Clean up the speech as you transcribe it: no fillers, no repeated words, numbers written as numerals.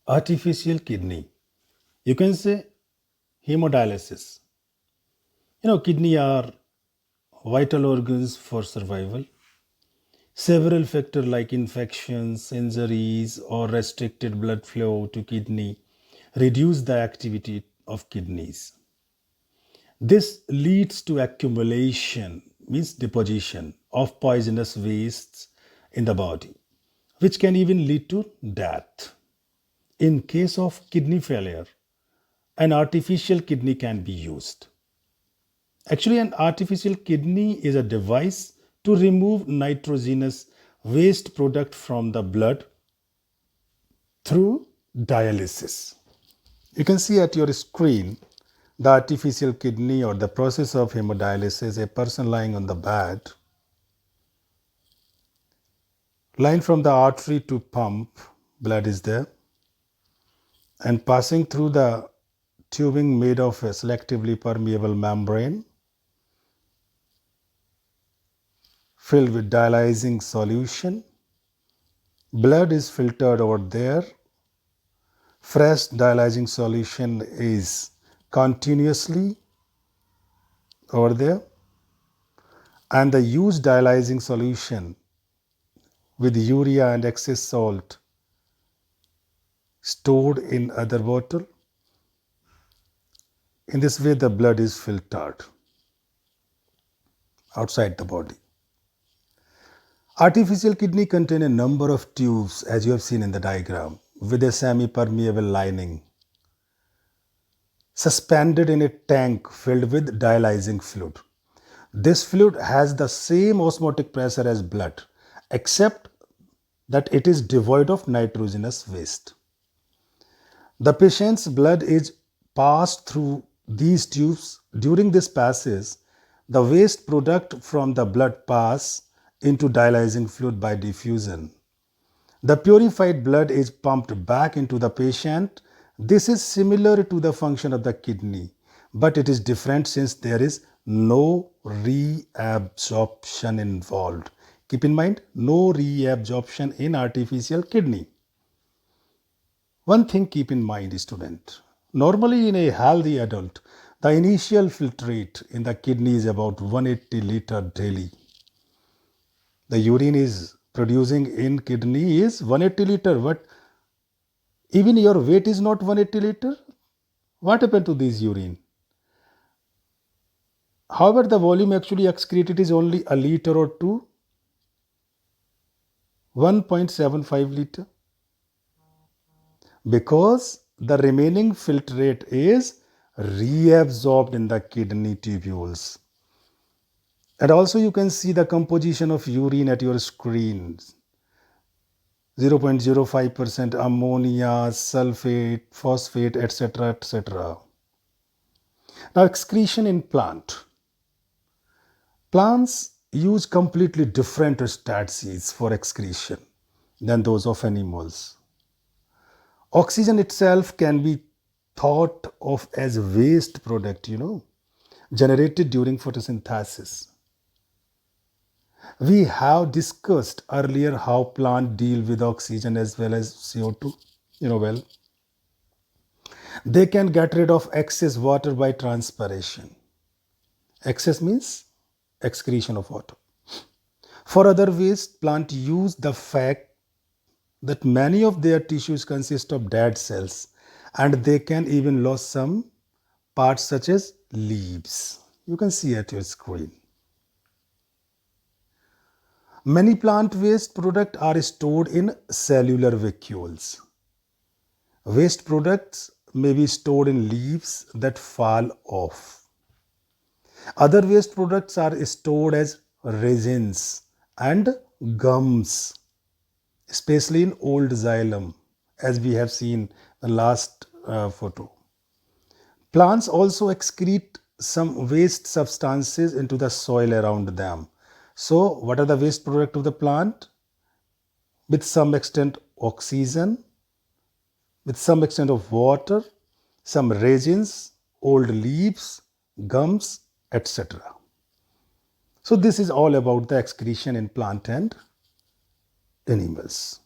Artificial kidney. You can say hemodialysis. Kidney are vital organs for survival. Several factors like infections, injuries, or restricted blood flow to kidney reduce the activity of kidneys. This leads to accumulation, means deposition of poisonous wastes in the body, which can even lead to death. In case of kidney failure, an artificial kidney can be used. Actually, an artificial kidney is a device to remove nitrogenous waste product from the blood through dialysis. You can see at your screen the artificial kidney or the process of hemodialysis, a person lying on the bed, line from the artery to pump, blood is there, and passing through the tubing made of a selectively permeable membrane filled with dialyzing solution. Blood is filtered over there. Fresh dialyzing solution is continuously over there, and the used dialyzing solution with urea and excess salt stored in other bottle. In this way, the blood is filtered outside the body. Artificial kidney contain a number of tubes, as you have seen in the diagram, with a semi-permeable lining suspended in a tank filled with dialyzing fluid. This fluid has the same osmotic pressure as blood, except that it is devoid of nitrogenous waste. The patient's blood is passed through these tubes. During this passage, the waste product from the blood pass into dialyzing fluid by diffusion. The purified blood is pumped back into the patient. This is similar to the function of the kidney, but it is different since there is no reabsorption involved. Keep in mind, no reabsorption in artificial kidney. One thing keep in mind, student. Normally in a healthy adult, the initial filtrate in the kidney is about 180 liter daily. The urine is producing in kidney is 180 liter, but even your weight is not 180 liter. What happened to this urine? However, the volume actually excreted is only a liter or two, 1.75 liter, because the remaining filtrate is reabsorbed in the kidney tubules. And also you can see the composition of urine at your screen. 0.05% ammonia, sulfate, phosphate, etc., etc. Now, excretion in plant. Plants use completely different strategies for excretion than those of animals. Oxygen itself can be thought of as waste product, generated during photosynthesis. We have discussed earlier how plants deal with oxygen as well as CO2. They can get rid of excess water by transpiration. Excess means excretion of water. For other waste, plants use the fact that many of their tissues consist of dead cells, and they can even lose some parts such as leaves. You can see at your screen. Many plant waste products are stored in cellular vacuoles. Waste products may be stored in leaves that fall off. Other waste products are stored as resins and gums, especially in old xylem, as we have seen the last photo. Plants also excrete some waste substances into the soil around them. So, what are the waste products of the plant? With some extent oxygen, with some extent of water, some resins, old leaves, gums, etc. So this is all about the excretion in plant and animals.